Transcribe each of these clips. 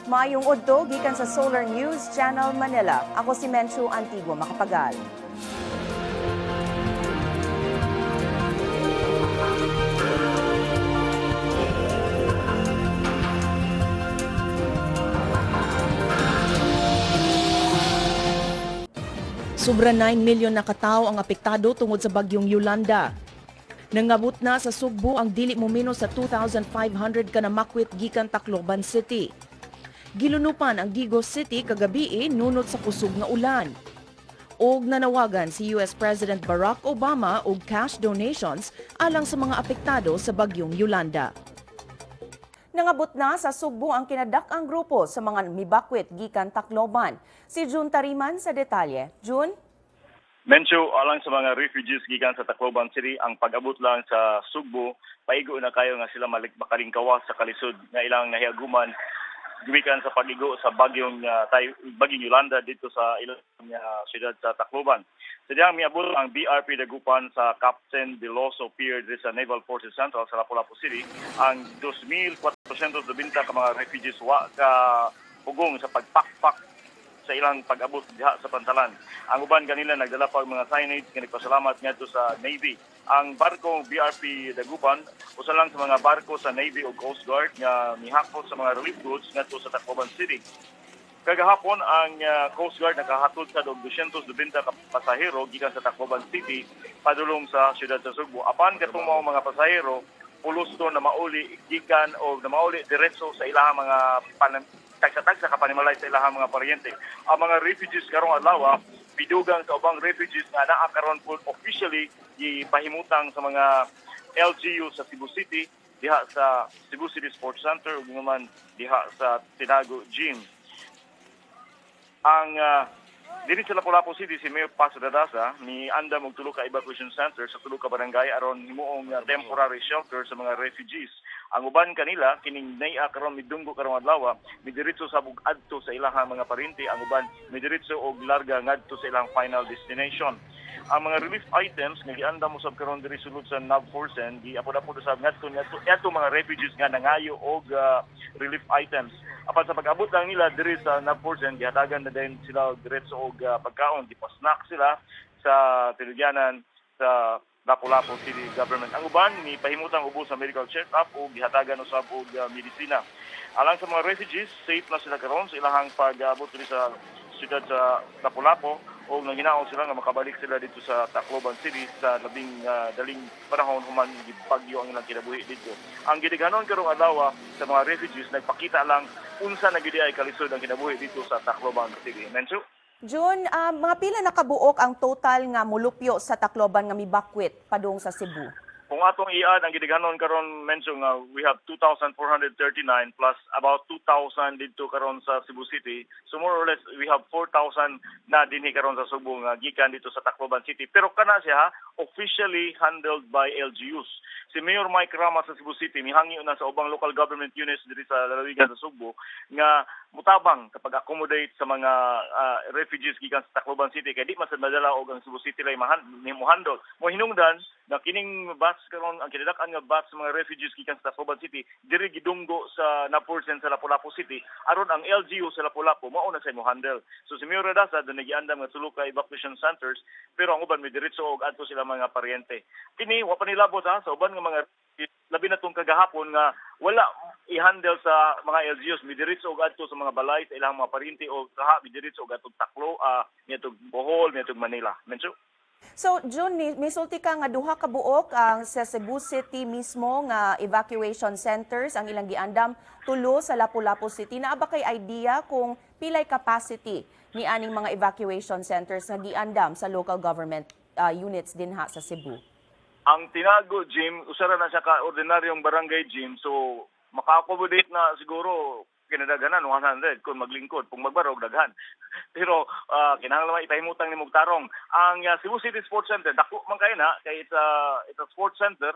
Mayong udto gikan sa Solar News Channel Manila. Ako si Menchu Antigua Makapagal. Sobra 9 milyon na katao ang apektado tungod sa bagyong Yolanda. Nangabot na sa Sugbo ang dili momeno sa 2,500 ka namakwit gikan Tacloban City. Gilunupan ang Digos City kagabi nunot sa kusog nga ulan. Og nanawagan si US President Barack Obama og cash donations alang sa mga apektado sa bagyong Yolanda. Nangabot na sa Sugbo ang kinadak-ang grupo sa mga mibakwit gikan Tacloban. Si June Tariman sa detalye. June? Mencho, alang sa mga refugees gikan sa Tacloban City, ang pag-abot lang sa Sugbo, paigo na kayo nga sila makalingkawas sa kalisod nga ilang nahiaguman gumikan sa pag-igo sa bagyong Yolanda dito sa ilang siyudad sa Tacloban. Sadyang miabot ang BRP Dagupan sa Captain Deloso Pier sa Naval Forces Central sa Lapu-Lapu City ang 2,420 ka mga refugees wa ka pugong sa pagpakpak sa ilang pag-abot diha sa pantalan. Ang uban kanila nagdala pa mga signage nga nagpasalamat ngadto sa Navy. Ang barkong BRP Dagupan usa lang sa mga barko sa Navy o Coast Guard nga mihakot sa mga relief goods ngadto sa Tacloban City. Kagahapon ang Coast Guard nakahatod sa 220 ka pasahero gikan sa Tacloban City padulong sa siyudad sa Sugbo. Apan katong mga pasahero pulos to na mauli gikan o na mauli diretso sa ilang mga tagsa-tagsa kapanimalay sa ilang mga paryente. Ang mga refugees karong adlaw bidugang sa ubang refugees nga naa karon po officially gipahimutang sa mga LGU sa Cebu City diha sa Cebu City Sports Center ug naman diha sa Tinago Gym. Ang diri sa Lapu-Lapu City si Mayor Paso Dadasa ni andam og tulo ka evacuation center sa tulo ka barangay aron himuong temporary shelter sa mga refugees. Ang uban kanila kining nay karon midunggo karong adlaw midiretso sa adto sa ilang mga parinti, ang uban midiretso og larga ngadto sa ilang final destination. Ang mga relief items nga giandam usab karon diri sulod sa Navforsen giapod-apod usab ngadto mga refugees nga nangayo og relief items. Apan sa pag-abot lang nila diri sa Navforsen gihatagan na din sila diretso og pagkaon, gipasnack sila sa tilugyanan sa Lapu-Lapu City Government. Ang uban ni pahimutang ubos sa medical check-up o gihatagan usab og medisina. Alang sa mga refugees, safe na sila karon sa ilahang pag-abot diri sa siyudad sa Lapu-Lapu o nanghinaon sila nga makabalik sila dito sa Tacloban City sa labing daling panahon human gibagyo ang ilang kinabuhi dito. Ang gidiganon karong adlaw sa mga refugees nagpakita lang unsa na gid ay kalisod ang kinabuhi dito sa Tacloban City. Mensu? June, mga pila nakabuok ang total nga mulupyo sa Tacloban nga mibakwit padung sa Cebu? Kung atong iad ang gidiganon karon mention nga we have 2,439 plus about 2,000 dito karon sa Cebu City. So more or less we have 4,000 na dinhi karon sa Subo nga gikan dito sa Tacloban City. Pero kana siya officially handled by LGUs. Si Mayor Mike Rama sa Cebu City mihangi na sa ubang local government units diri sa lalawigan sa Subo nga mutabang kapag accommodate sa mga refugees gikan sa Tacloban City kay di masad madala og ang Cebu City lay mo-handle. Mo hinungdan na kining bus karon ang kinadak-an nga bus sa mga refugees gikan sa Tacloban City diri gidunggo sa Navforsen sa Lapu-Lapu City aron ang LGU sa Lapu-Lapu mao na say mo handle. So si Mayor Radasa do nagiandam nga tulo ka evacuation centers pero ang uban may diretso og adto sila mga paryente. Kini wa pa nilabot sa uban nga mga labi na tong kagahapon nga wala i-handle sa mga LGUs midiretso og adto sa mga balay sa ilang mga paryente o kaha midiretso og adto Taclo niadtong Bohol niadtong Manila. Menso? So, June, misulti ka nga duha ka buok ang sa Cebu City mismo nga evacuation centers ang ilang giandam tulo sa Lapu-Lapu City. Naa ba kay idea kung pilay capacity ni aning mga evacuation centers nga giandam sa local government units dinha sa Cebu? Ang Tinago Gym, usara na siya ka ordinaryong barangay gym, so maka-accommodate na siguro kinadaganan 100 kung maglingkod, kung magbarog daghan. Pero kinahanglan ipahimutang ni Mugtarong. Ang Cebu City Sports Center, dako man kay na kay it's a sports center,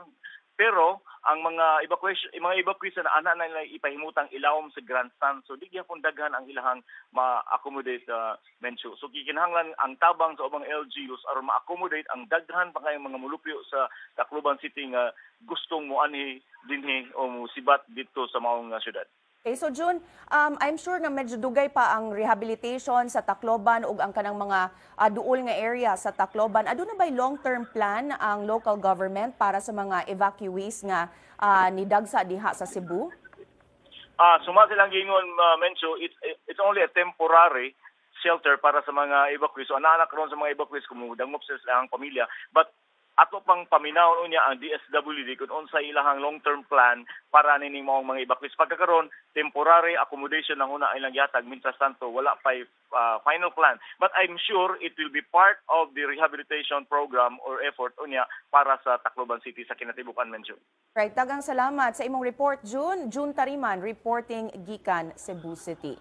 pero ang mga evacuation na ana nila ipahimutang ilawom sa grandstand, so di gyapon daghan ang ilahang ma-accommodate mensu. So kinahanglan ang tabang sa ubang LGUs aron ma-accommodate ang daghan pa kay mga mulupyo sa Tacloban City nga gustong moanhi dinhi o sibat dito sa maong syudad. Okay, so June, I'm sure nga medyo dugay pa ang rehabilitation sa Tacloban ug ang kanang mga duol nga area sa Tacloban. Aduna ba'y long-term plan ang local government para sa mga evacuees nga nidagsa diha sa Cebu? Suma silang gingon, Mencho, it's only a temporary shelter para sa mga evacuees. So, anak ron sa mga evacuees, kumudangop sa ilang pamilya. But ato pang paminaw niya ang DSWD kung unsa ilahang long-term plan para nining mga evacuees. Pagkakaroon, temporary accommodation lang una ilang yatag. Mientras tanto, wala pa final plan. But I'm sure it will be part of the rehabilitation program or effort unya para sa Tacloban City sa kinatibukan, Mencho. Right, daghang salamat sa imong report, June. June Tariman, reporting gikan Cebu City.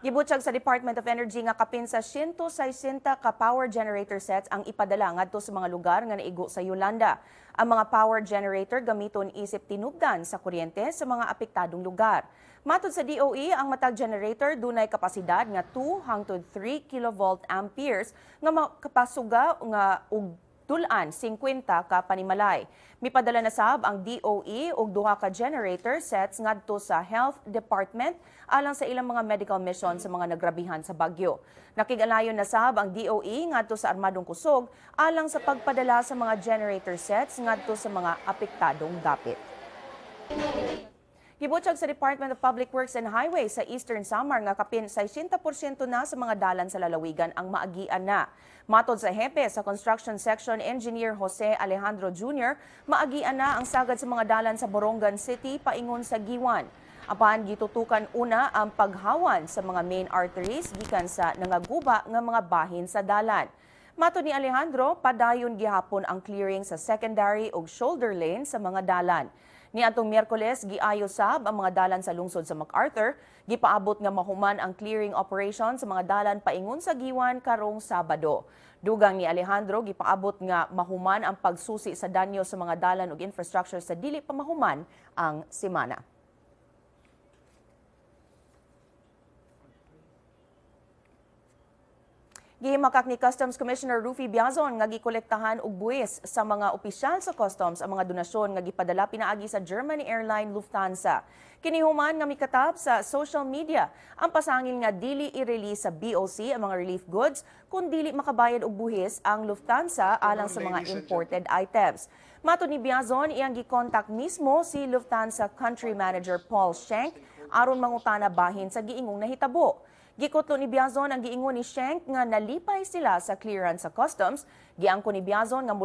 Gibutyag sa Department of Energy nga kapin sa 160 ka power generator sets ang ipadala ngadto sa mga lugar nga naigo sa Yolanda. Ang mga power generator gamiton isip tinubdan sa kuryente sa mga apektadong lugar. Matod sa DOE, ang matag generator dunay kapasidad nga 2 hangtod 3 kilovolt amperes nga makapasuga nga og tulan 50 ka panimalay. Mipadala na sab ang DOE og duha ka generator sets ngadto sa Health Department alang sa ilang mga medical mission sa mga nagrabihan sa bagyo. Nakigalayon na sab ang DOE ngadto sa Armadong Kusog alang sa pagpadala sa mga generator sets ngadto sa mga apektadong dapit. Gibutyag sa Department of Public Works and Highways sa Eastern Samar nga kapin 60% na sa mga dalan sa lalawigan ang maagian na. Matod sa hepe sa Construction Section Engineer Jose Alejandro Jr., maagian na ang sagad sa mga dalan sa Borongan City paingon sa Giwan. Apan gitutukan una ang paghawan sa mga main arteries gikan sa nangaguba nga mga bahin sa dalan. Matod ni Alejandro, padayon gihapon ang clearing sa secondary ug shoulder lane sa mga dalan. Niadtong Miyerkules, giayo sab ang mga dalan sa lungsod sa MacArthur, gipaabot nga mahuman ang clearing operation sa mga dalan paingon sa Giwan karong Sabado. Dugang ni Alejandro, gipaabot nga mahuman ang pagsusi sa danyo sa mga dalan ug infrastructure sa dili pa mahuman ang semana. Gihimakak ni Customs Commissioner Rufy Biazon nga gikolektahan og buwis sa mga opisyal sa customs ang mga donasyon nga gipadala pinaagi sa German airline Lufthansa. Kinihuman nga mikatap sa social media ang pasangil nga dili i-release sa BOC ang mga relief goods kung dili makabayad og buhis ang Lufthansa alang sa mga imported items. Matod ni Biazon, iyang gi-contact mismo si Lufthansa Country Manager Paul Schenk aron mangutana bahin sa giingong nahitabo. Gikutlo ni Biazon ang giingon ni Schenk nga nalipay sila sa clearance sa customs. Giangko ni Biazon nga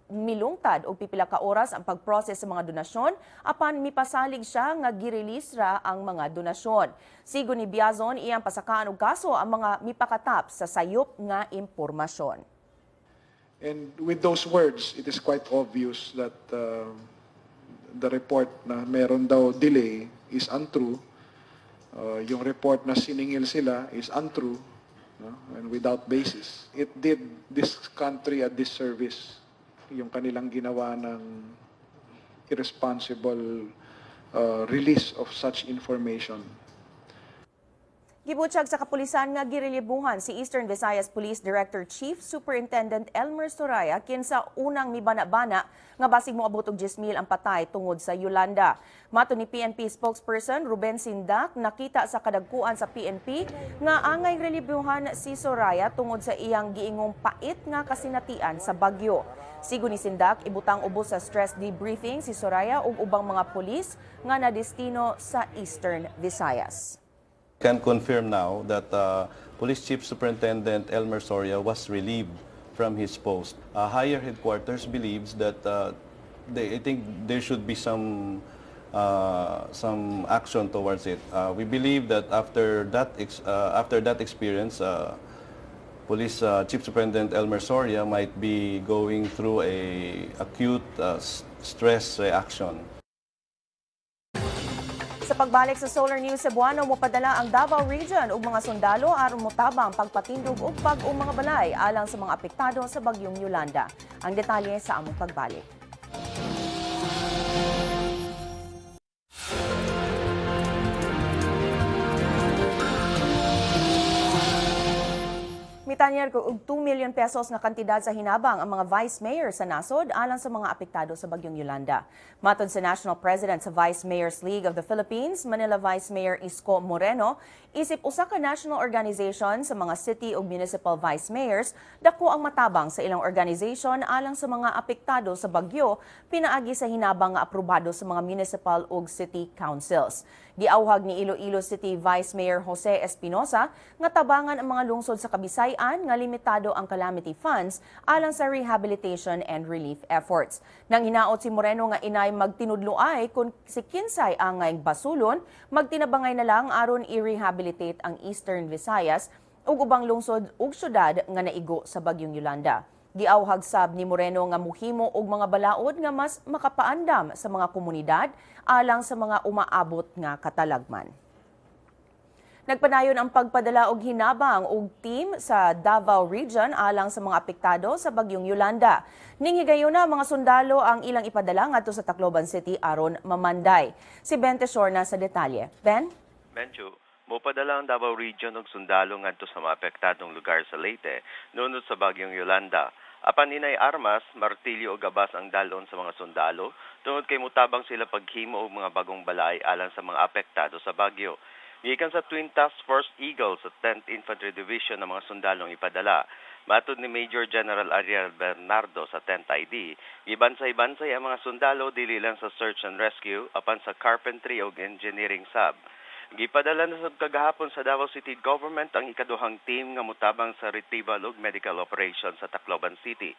milungtad og pipila ka oras ang pagprocess sa mga donasyon apan mipasalig siya nga gi-release ra ang mga donasyon. Sigon ni Biazon, iyang pasakaan og kaso ang mga mipakatap sa sayop nga impormasyon. And with those words, it is quite obvious that the report na meron daw delay is untrue. Yung report na siningil sila is untrue, no? And without basis. It did this country a disservice, yung kanilang ginawa ng irresponsible release of such information. Gibutyag sa kapulisan nga girelibuhan si Eastern Visayas Police Director Chief Superintendent Elmer Soraya kinsa unang mibana-bana nga basig moabot og 10,000 ang patay tungod sa Yolanda. Mato ni PNP spokesperson Ruben Sindak, nakita sa kadagkuan sa PNP nga angay relibuhan si Soraya tungod sa iyang giingong pait nga kasinatian sa bagyo. Sigo ni Sindak, ibutang ubos sa stress debriefing si Soraya ug ubang mga pulis nga nadestino sa Eastern Visayas. Can confirm now that Police Chief Superintendent Elmer Soria was relieved from his post. Higher headquarters believes that I think there should be some action towards it. We believe that after that experience, Police Chief Superintendent Elmer Soria might be going through a acute stress reaction. Sa pagbalik sa Solar News Cebuano, mopadala ang Davao Region ug mga sundalo aron motabang pagpatindog ug pag-ong mga balay alang sa mga apektado sa bagyong Yolanda. Ang detalye sa among pagbalik. Gitanyar ko og 2 million pesos nga kantidad sa hinabang ang mga vice mayor sa nasod alang sa mga apektado sa bagyong Yolanda. Matod sa National President sa Vice Mayors League of the Philippines, Manila Vice Mayor Isko Moreno, isip usa ka national organization sa mga city ug municipal vice mayors, dako ang matabang sa ilang organization alang sa mga apektado sa bagyo, pinaagi sa hinabang nga aprobado sa mga municipal ug city councils. Giawhag ni Iloilo City Vice Mayor Jose Espinosa nga tabangan ang mga lungsod sa Kabisayan nga limitado ang calamity funds alang sa rehabilitation and relief efforts. Nang hinaot si Moreno nga inay magtinudloay kung si kinsay ang ngayong basulon, magtinabangay na lang aron i-rehabilitate ang Eastern Visayas ug ubang lungsod ug syudad nga naigo sa bagyong Yolanda. Giawhag sab ni Moreno nga muhimo og mga balaod nga mas makapaandam sa mga komunidad alang sa mga umaabot nga katalagman. Nagpadayon ang pagpadala og hinabang og team sa Davao Region alang sa mga apektado sa bagyong Yolanda. Ning higayon na mga sundalo ang ilang ipadala ngadto sa Tacloban City aron mamanday. Si Ben Tesorna sa detalye. Ben? Menchu, mopadala ang Davao Region og sundalo ngadto sa mga apektadong lugar sa Leyte nunod sa bagyong Yolanda. Apan inay armas, martilyo o gabas ang dalon sa mga sundalo tungod kay mutabang sila paghimo og mga bagong balay alang sa mga apektado sa bagyo. Gikan sa Twin Task Force Eagle sa 10th Infantry Division ng mga sundalong ipadala. Matod ni Major General Ariel Bernardo sa 10th ID, ibansay-bansay ang mga sundalo dili lang sa search and rescue apan sa carpentry ug engineering sub. Gipadala na sa kagahapon sa Davao City Government ang ikaduhang team nga mutabang sa retrieval ug medical operations sa Tacloban City.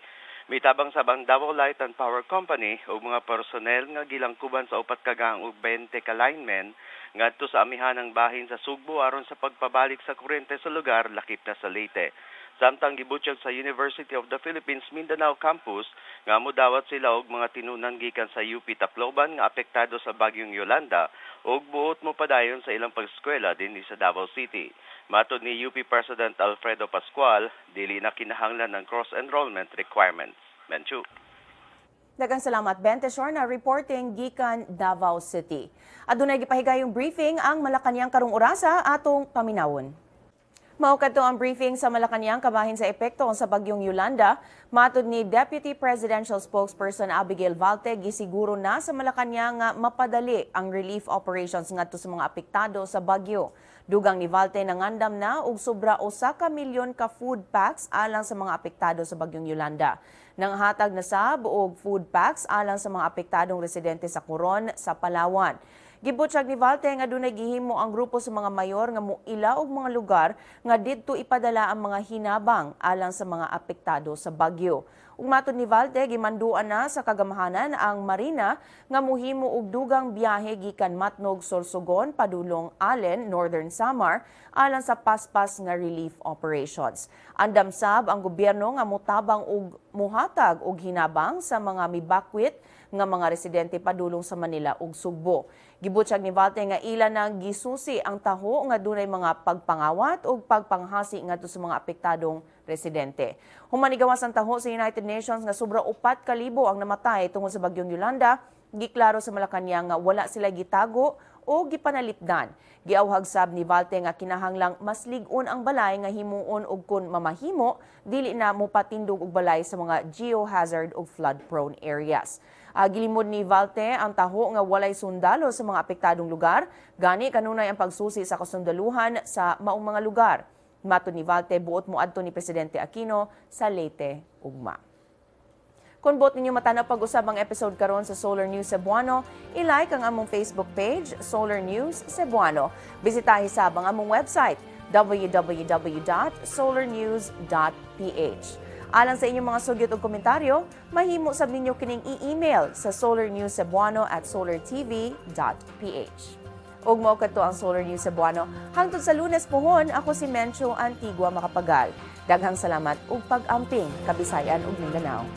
Mitabang sa Davao Light and Power Company ug mga personnel nga gilangkuban sa 4 kagang ug 20 ka linemen ngadto sa amihanang bahin sa Sugbo aron sa pagpabalik sa kuryente sa lugar lakip na sa Leyte. Samtang gibutyag sa University of the Philippines Mindanao Campus nga modawat sila og mga tinunan gikan sa UP Tacloban nga apektado sa bagyong Yolanda ug buot mo padayon sa ilang pag-eskwela dinhi sa Davao City. Matod ni UP President Alfredo Pascual, dili na kinahanglan ng cross-enrollment requirements. Menchu. Daghang salamat Ben Tesorna reporting gikan Davao City. Adunay gipahigayong briefing ang Malacañang karong orasa atong paminawon. Mao kadto ang briefing sa Malacañang kabahin sa epekto sa bagyong Yolanda. Matud ni Deputy Presidential Spokesperson Abigail Valte, gisiguro na sa Malacañang nga mapadali ang relief operations ngadto sa mga apektado sa bagyo. Dugang ni Valte nangandam na og sobra 1 milyon ka food packs alang sa mga apektado sa bagyong Yolanda. Nanghatag na sab og food packs alang sa mga apektadong residente sa Coron sa Palawan. Gibutyag ni Valte nga dunay gihimo ang grupo sa mga mayor nga muila og mga lugar nga didto ipadala ang mga hinabang alang sa mga apektado sa bagyo. Ug matud ni Valte, gimanduan na sa kagamahanan ang Marina nga muhimo og dugang biyahe gikan Matnog, Sorsogon, padulong Allen, Northern Samar alang sa paspas nga relief operations. Andam sab ang gobyerno nga mutabang og muhatag og hinabang sa mga mibakwit nga mga residente padulong sa Manila ug Sugbo. Gibutyag ni Valte nga ila nang gisusi ang taho nga dunay mga pagpangawat ug pagpanghasi ngadto sa mga apektadong residente. Humanigawas ang taho sa United Nations nga sobra 4,000 ang namatay tungod sa bagyong Yolanda. Giklaro sa Malacañang nga wala sila gitago o gipanalipdan. Giawhag sab ni Valte nga kinahanglang mas lig-on ang balay nga himuon og kun mamahimo dili na mopatindog og balay sa mga geohazard ug flood-prone areas. Gilimod ni Valte ang taho nga walay sundalo sa mga apektadong lugar, gani kanunay ang pagsusi sa kasundaluhan sa maong mga lugar. Matod ni Valte, buot moadto ni Presidente Aquino sa Leyte, ugma. Kung buot ninyo matanaw pag-usab ang episode karon sa Solar News Cebuano, i-like ang among Facebook page, Solar News Cebuano. Bisitahi sab ang among website, www.solarnews.ph. Alang sa inyong mga sugyot o komentaryo, mahimo sab ninyo kining i-email sa solarnewscebuano@solartv.ph. Ug mao kadto ang Solar News Cebuano. Hangtod sa Lunes pohon, ako si Mencho Antigua Macapagal. Daghang salamat ug pag-amping Kabisayan ug Mindanao.